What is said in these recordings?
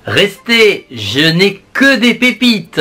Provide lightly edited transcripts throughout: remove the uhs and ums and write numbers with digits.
Restez, je n'ai que des pépites.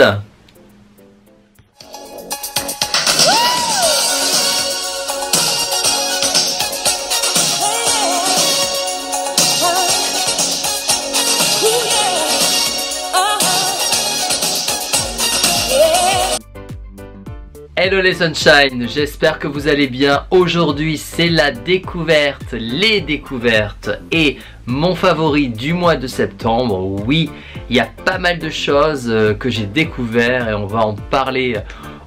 Hello les sunshine, j'espère que vous allez bien. Aujourd'hui c'est la découverte, les découvertes et mon favori du mois de septembre. Oui, il y a pas mal de choses que j'ai découvert et on va en parler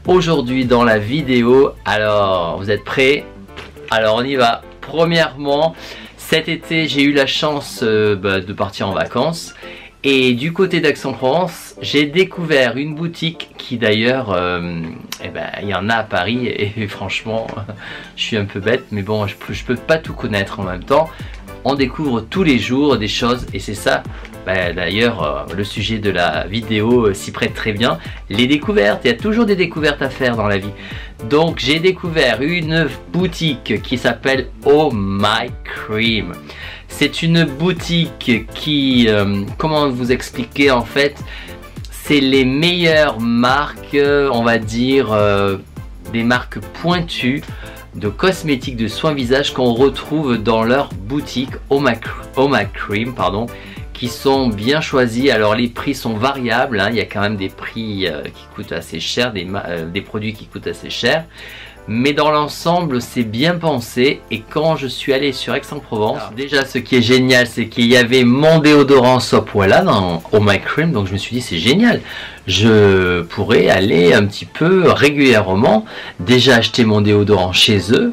aujourd'hui dans la vidéo. Alors, vous êtes prêts? Alors on y va. Premièrement, cet été j'ai eu la chance de partir en vacances. Et du côté d'Aix-en-Provence, j'ai découvert une boutique qui d'ailleurs, il y en a à Paris et franchement, je suis un peu bête, mais bon, je peux pas tout connaître en même temps. On découvre tous les jours des choses et c'est ça, d'ailleurs, le sujet de la vidéo s'y prête très bien. Les découvertes, il y a toujours des découvertes à faire dans la vie. Donc j'ai découvert une boutique qui s'appelle Oh My Cream. C'est une boutique qui, comment vous expliquer en fait, c'est les meilleures marques, on va dire, des marques pointues de cosmétiques de soins visage qu'on retrouve dans leur boutique Oh My Cream, pardon, qui sont bien choisis. Alors les prix sont variables, hein, il y a quand même des prix qui coûtent assez cher, des produits qui coûtent assez cher. Mais dans l'ensemble c'est bien pensé. Et quand je suis allé sur Aix-en-Provence, déjà ce qui est génial c'est qu'il y avait mon déodorant Sopwella dans Oh My Cream. Donc je me suis dit c'est génial, je pourrais aller un petit peu régulièrement déjà acheter mon déodorant chez eux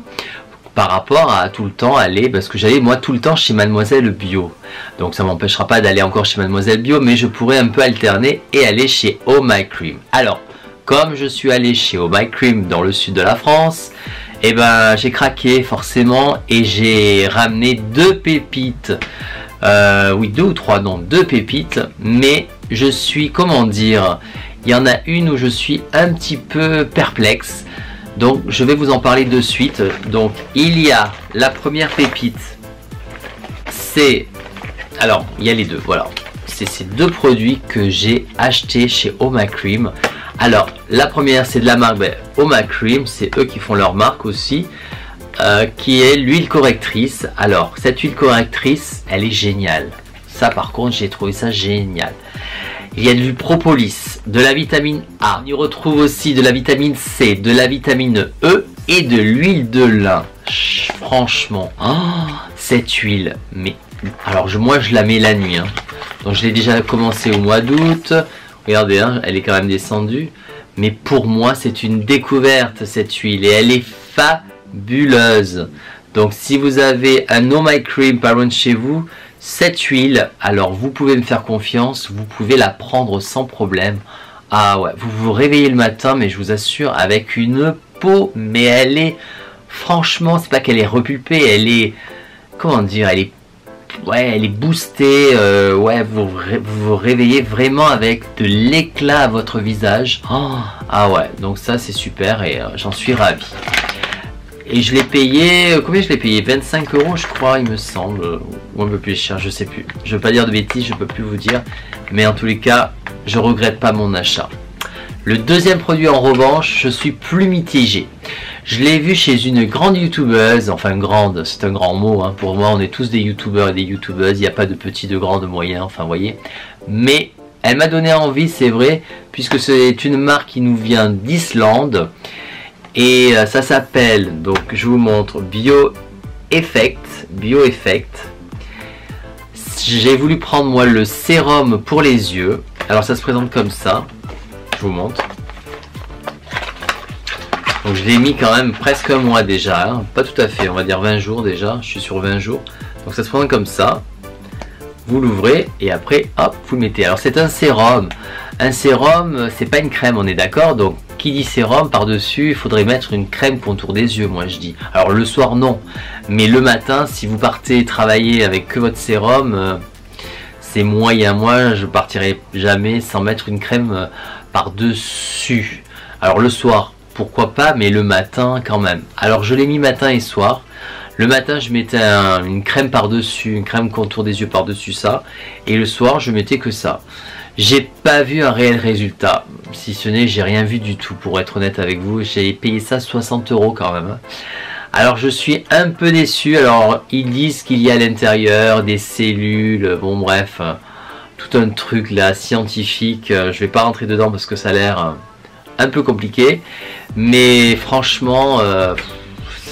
par rapport à tout le temps aller, parce que j'allais moi tout le temps chez Mademoiselle Bio. Donc ça m'empêchera pas d'aller encore chez Mademoiselle Bio, mais je pourrais un peu alterner et aller chez Oh My Cream. Alors comme je suis allé chez Oh My Cream dans le sud de la France, et j'ai craqué forcément et j'ai ramené deux pépites. Oui, deux ou trois, non, deux pépites. Mais je suis, comment dire, il y en a une où je suis un petit peu perplexe. Donc je vais vous en parler de suite. Donc il y a la première pépite. C'est, alors il y a les deux, voilà. C'est ces deux produits que j'ai achetés chez Oh My Cream. Alors, la première, c'est de la marque Oh My Cream, c'est eux qui font leur marque aussi, qui est l'huile correctrice. Alors, cette huile correctrice, elle est géniale. Ça, par contre, j'ai trouvé ça génial. Il y a du propolis, de la vitamine A. On y retrouve aussi de la vitamine C, de la vitamine E et de l'huile de lin. Franchement, cette huile, mais alors moi, je la mets la nuit. Hein. Donc, je l'ai déjà commencé au mois d'août. Regardez, hein, elle est quand même descendue. Mais pour moi, c'est une découverte cette huile. Et elle est fabuleuse. Donc si vous avez un Oh My Cream pas loin de chez vous, cette huile, alors vous pouvez me faire confiance. Vous pouvez la prendre sans problème. Ah ouais, vous vous réveillez le matin, mais je vous assure, avec une peau. Mais elle est, franchement, c'est pas qu'elle est repulpée. Elle est, comment dire, elle est, ouais, elle est boostée, ouais, vous vous réveillez vraiment avec de l'éclat à votre visage. Ah ouais, donc ça c'est super et j'en suis ravi. Et je l'ai payé, combien je l'ai payé? 25 € je crois, il me semble, ou un peu plus cher, je sais plus. Je veux pas dire de bêtises, je peux plus vous dire, mais en tous les cas, je regrette pas mon achat. Le deuxième produit en revanche, je suis plus mitigé. Je l'ai vu chez une grande youtubeuse, enfin grande, c'est un grand mot, hein. Pour moi on est tous des youtubeurs et des youtubeuses, il n'y a pas de petits, de grands, de moyens, enfin vous voyez. Mais elle m'a donné envie, c'est vrai, puisque c'est une marque qui nous vient d'Islande. Et ça s'appelle, donc je vous montre, Bioeffect. J'ai voulu prendre moi le sérum pour les yeux. Alors ça se présente comme ça, je vous montre. Donc je l'ai mis quand même presque un mois déjà, hein. Pas tout à fait, on va dire 20 jours déjà, je suis sur 20 jours. Donc ça se présente comme ça, vous l'ouvrez et après hop, vous le mettez. Alors c'est un sérum c'est pas une crème, on est d'accord. Donc qui dit sérum, par dessus il faudrait mettre une crème contour des yeux, moi je dis. Alors le soir non, mais le matin si vous partez travailler avec que votre sérum, c'est moyen. Moi je partirai jamais sans mettre une crème par dessus. Alors le soir pourquoi pas, mais le matin quand même. Alors je l'ai mis matin et soir. Le matin je mettais une crème par-dessus, une crème contour des yeux par-dessus ça, et le soir je mettais que ça. J'ai pas vu un réel résultat, si ce n'est j'ai rien vu du tout pour être honnête avec vous. J'ai payé ça 60 € quand même. Alors je suis un peu déçu. Alors ils disent qu'il y a à l'intérieur des cellules, bon bref, tout un truc là scientifique. Je vais pas rentrer dedans parce que ça a l'air un peu compliqué, mais franchement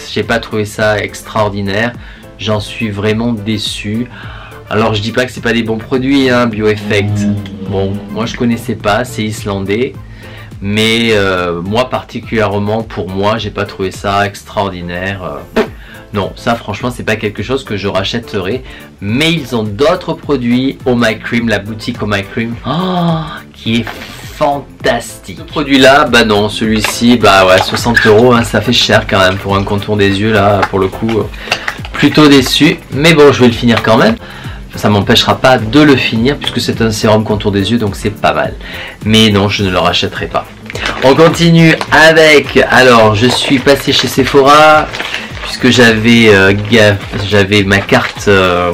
j'ai pas trouvé ça extraordinaire. J'en suis vraiment déçu. Alors je dis pas que c'est pas des bons produits, hein, Bioeffect. Bon, moi je connaissais pas, c'est islandais, mais moi particulièrement, pour moi, j'ai pas trouvé ça extraordinaire. Non, ça franchement c'est pas quelque chose que je rachèterai. Mais ils ont d'autres produits, Oh My Cream, la boutique Oh My Cream, qui est fantastique. Ce produit là, bah non, celui-ci, bah ouais, 60 €, hein, ça fait cher quand même pour un contour des yeux là, pour le coup, plutôt déçu. Mais bon, je vais le finir quand même. Ça m'empêchera pas de le finir puisque c'est un sérum contour des yeux, donc c'est pas mal. Mais non, je ne le rachèterai pas. On continue avec, alors je suis passé chez Sephora puisque j'avais ma carte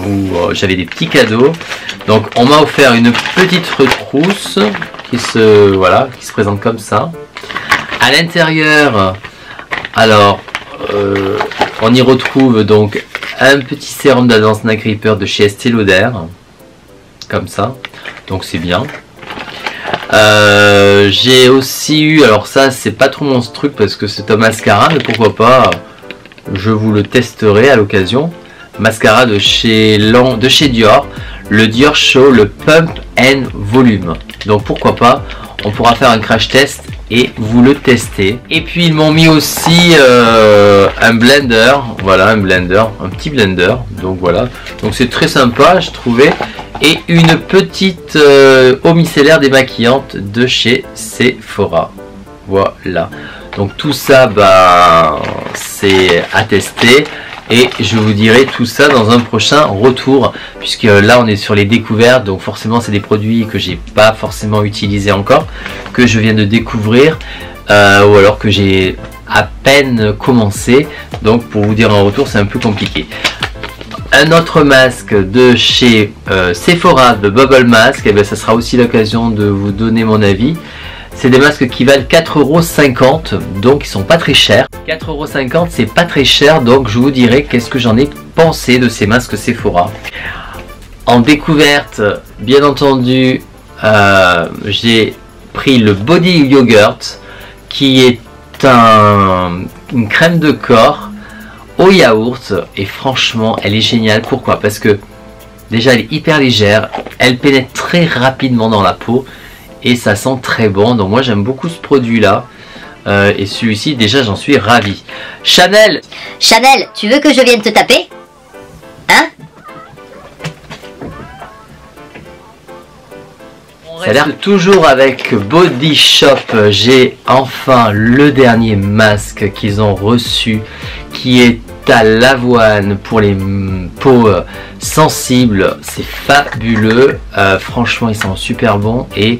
où j'avais des petits cadeaux. Donc on m'a offert une petite retrousse qui se présente comme ça. À l'intérieur, alors on y retrouve donc un petit sérum d'Advanced Night Repair de chez Estée Lauder, comme ça, donc c'est bien. J'ai aussi eu, alors ça c'est pas trop mon truc parce que c'est un mascara, mais pourquoi pas, je vous le testerai à l'occasion. Mascara de chez Dior, le Dior Show, le Pump and Volume. Donc pourquoi pas, on pourra faire un crash test et vous le tester. Et puis ils m'ont mis aussi un blender, voilà, un petit blender, donc voilà, donc c'est très sympa je trouvais, et une petite eau micellaire démaquillante de chez Sephora. Voilà, donc tout ça, bah c'est à tester. Et je vous dirai tout ça dans un prochain retour, puisque là on est sur les découvertes, donc forcément c'est des produits que j'ai pas forcément utilisés encore, que je viens de découvrir, ou alors que j'ai à peine commencé, donc pour vous dire un retour c'est un peu compliqué. Un autre masque de chez Sephora, de Bubble Mask, et bien ça sera aussi l'occasion de vous donner mon avis. C'est des masques qui valent 4,50 €, donc ils sont pas très chers. 4,50 € c'est pas très cher, donc je vous dirai qu'est-ce que j'en ai pensé de ces masques Sephora. En découverte, bien entendu, j'ai pris le Body Yogurt, qui est une crème de corps au yaourt, et franchement elle est géniale. Pourquoi? Parce que déjà elle est hyper légère, elle pénètre très rapidement dans la peau, et ça sent très bon, donc moi j'aime beaucoup ce produit là, et celui-ci déjà j'en suis ravi. Chanel, tu veux que je vienne te taper? Hein? On reste toujours avec Body Shop. J'ai enfin le dernier masque qu'ils ont reçu, qui est à l'avoine pour les peaux sensibles. C'est fabuleux, franchement ils sont super bons. Et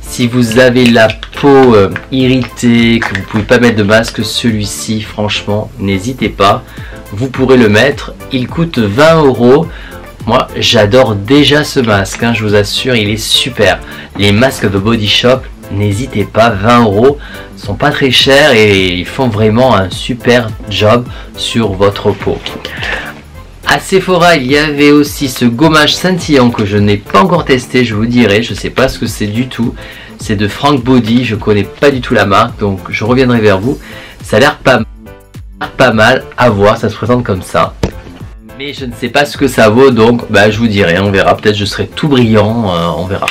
si vous avez la peau irritée, que vous pouvez pas mettre de masque, celui-ci franchement n'hésitez pas, vous pourrez le mettre. Il coûte 20 €. Moi j'adore déjà ce masque, hein, je vous assure il est super. Les masques de Body Shop, n'hésitez pas, 20 € sont pas très chers et ils font vraiment un super job sur votre peau. À Sephora, il y avait aussi ce gommage scintillant que je n'ai pas encore testé, je vous dirai, je sais pas ce que c'est du tout. C'est de Frank Body, je connais pas du tout la marque, donc je reviendrai vers vous. Ça a l'air pas mal à voir, ça se présente comme ça. Mais je ne sais pas ce que ça vaut, donc bah, je vous dirai, on verra, peut-être je serai tout brillant, on verra.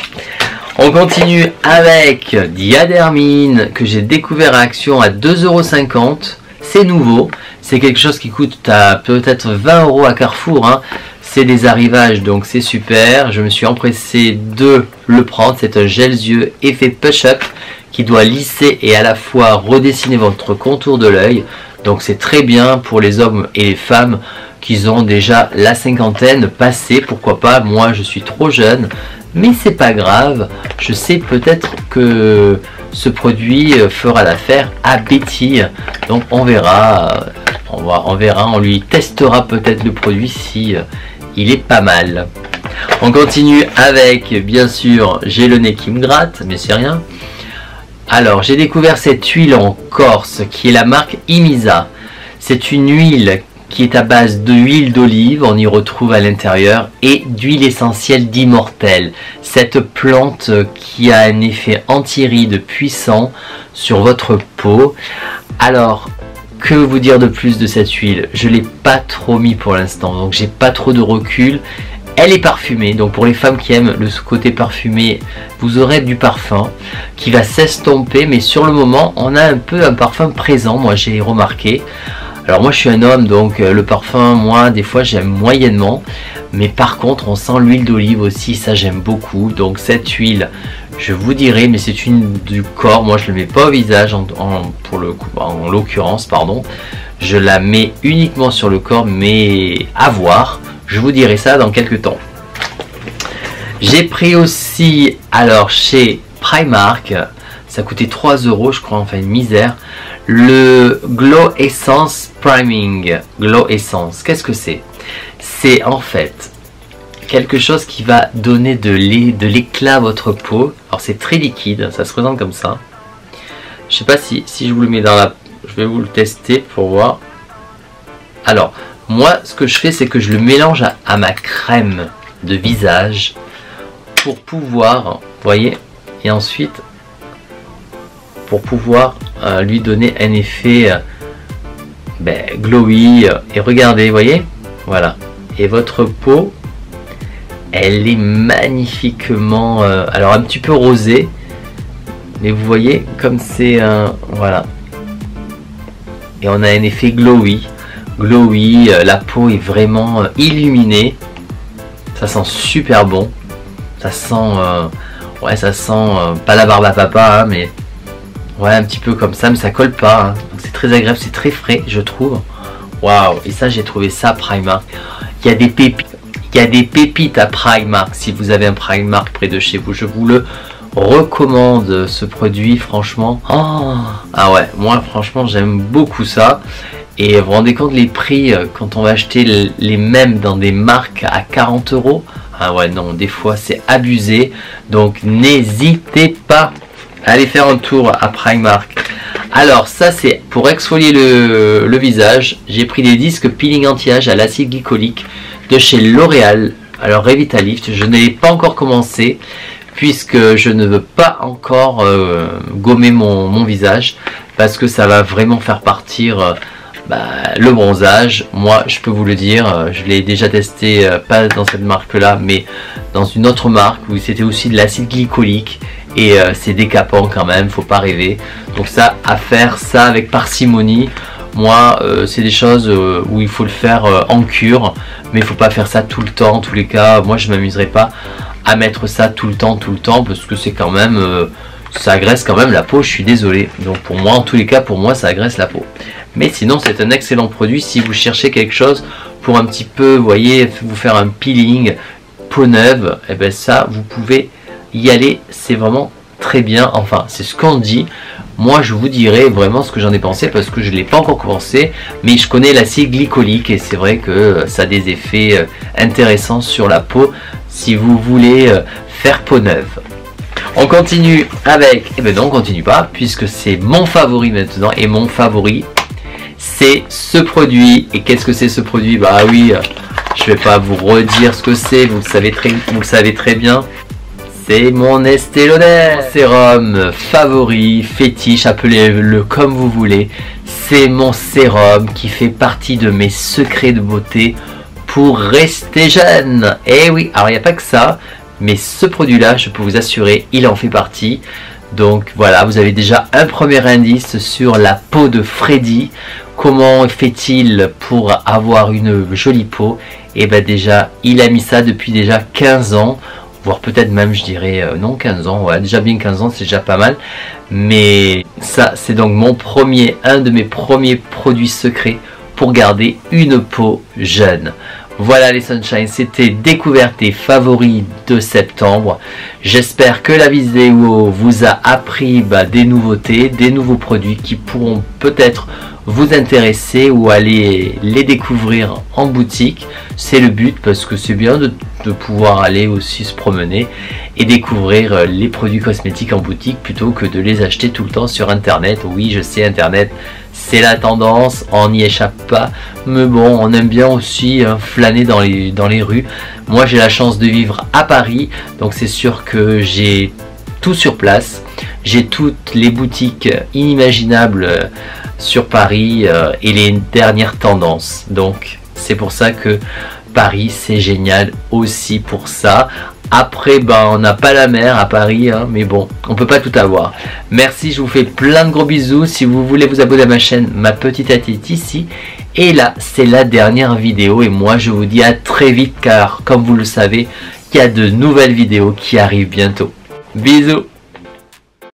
On continue avec Diadermine, que j'ai découvert à Action à 2,50 €. C'est nouveau, c'est quelque chose qui coûte peut-être 20 € à Carrefour, hein. C'est des arrivages, donc c'est super. Je me suis empressé de le prendre. C'est un gel yeux effet push-up qui doit lisser et à la fois redessiner votre contour de l'œil. Donc c'est très bien pour les hommes et les femmes qui ont déjà la cinquantaine passée. Pourquoi pas, moi je suis trop jeune, mais c'est pas grave. Je sais peut-être que ce produit fera l'affaire à Betty, donc on verra. on verra, on lui testera peut-être le produit si il est pas mal. On continue avec, bien sûr, j'ai le nez qui me gratte, mais c'est rien. Alors, j'ai découvert cette huile en Corse qui est la marque Imisa. C'est une huile qui est à base d'huile d'olive, on y retrouve à l'intérieur, et d'huile essentielle d'immortel. Cette plante qui a un effet anti-rides puissant sur votre peau. Alors, que vous dire de plus de cette huile? Je ne l'ai pas trop mis pour l'instant, donc j'ai pas trop de recul. Elle est parfumée, donc pour les femmes qui aiment le côté parfumé, vous aurez du parfum qui va s'estomper, mais sur le moment, on a un peu un parfum présent, moi j'ai remarqué. Alors moi je suis un homme, donc le parfum, moi des fois j'aime moyennement, mais par contre on sent l'huile d'olive aussi, ça j'aime beaucoup. Donc cette huile, je vous dirai, mais c'est une du corps, moi je ne le mets pas au visage en l'occurrence, pardon. Je la mets uniquement sur le corps, mais à voir. Je vous dirai ça dans quelques temps. J'ai pris aussi, alors chez Primark, ça coûtait 3 € je crois, enfin une misère, le Glow Essence Priming. Glow Essence, qu'est-ce que c'est? C'est en fait quelque chose qui va donner de l'éclat à votre peau. Alors c'est très liquide, ça se présente comme ça. Je sais pas si je vous le mets dans la... Je vais vous le tester pour voir. Alors, moi, ce que je fais, c'est que je le mélange à ma crème de visage pour pouvoir, vous voyez, et ensuite pour pouvoir lui donner un effet glowy. Et regardez, vous voyez, voilà. Et votre peau, elle est magnifiquement, alors un petit peu rosée, mais vous voyez comme c'est voilà. Et on a un effet glowy. La peau est vraiment illuminée. Ça sent super bon. Ça sent, ouais, ça sent pas la barbe à papa, hein, mais ouais, un petit peu comme ça, mais ça colle pas. Hein. C'est très agréable, c'est très frais, je trouve. Waouh! Et ça, j'ai trouvé ça à Primark. Il y a des pépites. Il y a des pépites à Primark. Si vous avez un Primark près de chez vous, je vous le recommande, ce produit, franchement. Oh, ah ouais, moi franchement j'aime beaucoup ça. Et vous vous rendez compte les prix quand on va acheter les mêmes dans des marques à 40 €? Ah ouais, non, des fois c'est abusé. Donc n'hésitez pas à aller faire un tour à Primark. Alors ça c'est pour exfolier le visage. J'ai pris des disques peeling anti-âge à l'acide glycolique de chez L'Oréal. Alors Revitalift, je n'ai pas encore commencé puisque je ne veux pas encore gommer mon visage parce que ça va vraiment faire partir le bronzage. Moi je peux vous le dire, je l'ai déjà testé, pas dans cette marque là, mais dans une autre marque où c'était aussi de l'acide glycolique et c'est décapant quand même, faut pas rêver. Donc ça, à faire ça avec parcimonie. Moi c'est des choses où il faut le faire en cure, mais il faut pas faire ça tout le temps. En tous les cas, moi je m'amuserai pas à mettre ça tout le temps parce que c'est quand même ça agresse quand même la peau, je suis désolé. Donc pour moi, en tous les cas, pour moi ça agresse la peau. Mais sinon c'est un excellent produit si vous cherchez quelque chose pour un petit peu, vous voyez, vous faire un peeling peau neuve, et ben ça vous pouvez y aller, c'est vraiment très bien. Enfin c'est ce qu'on dit. Moi je vous dirai vraiment ce que j'en ai pensé parce que je ne l'ai pas encore commencé, mais je connais l'acide glycolique et c'est vrai que ça a des effets intéressants sur la peau si vous voulez faire peau neuve. On continue avec, et ben non on continue pas puisque c'est mon favori maintenant, et mon favori c'est ce produit. Et qu'est-ce que c'est ce produit? Bah oui, je vais pas vous redire ce que c'est, vous le savez très bien. C'est mon Estée Lauder sérum favori, fétiche, appelez-le comme vous voulez. C'est mon sérum qui fait partie de mes secrets de beauté pour rester jeune. Et oui, alors il n'y a pas que ça, mais ce produit-là, je peux vous assurer, il en fait partie. Donc voilà, vous avez déjà un premier indice sur la peau de Freddy. Comment fait-il pour avoir une jolie peau? Et ben déjà, il a mis ça depuis déjà 15 ans. Voire peut-être même, je dirais, non 15 ans, ouais, déjà bien 15 ans, c'est déjà pas mal. Mais ça, c'est donc un de mes premiers produits secrets pour garder une peau jeune. Voilà les Sunshine, c'était découverte et favoris de septembre. J'espère que la vidéo vous a appris des nouveautés, des nouveaux produits qui pourront peut-être vous intéresser ou aller les découvrir en boutique. C'est le but, parce que c'est bien de pouvoir aller aussi se promener et découvrir les produits cosmétiques en boutique plutôt que de les acheter tout le temps sur internet. Oui, je sais, internet c'est la tendance, on n'y échappe pas, mais bon, on aime bien aussi flâner dans les rues. Moi j'ai la chance de vivre à Paris, donc c'est sûr que j'ai tout sur place, j'ai toutes les boutiques inimaginables sur Paris et les dernières tendances, donc c'est pour ça que Paris c'est génial aussi pour ça. Après, on n'a pas la mer à Paris, hein, mais bon, on peut pas tout avoir. Merci, je vous fais plein de gros bisous. Si vous voulez vous abonner à ma chaîne, ma petite tête est ici. Et là, c'est la dernière vidéo. Et moi, je vous dis à très vite, car comme vous le savez, il y a de nouvelles vidéos qui arrivent bientôt. Bisous.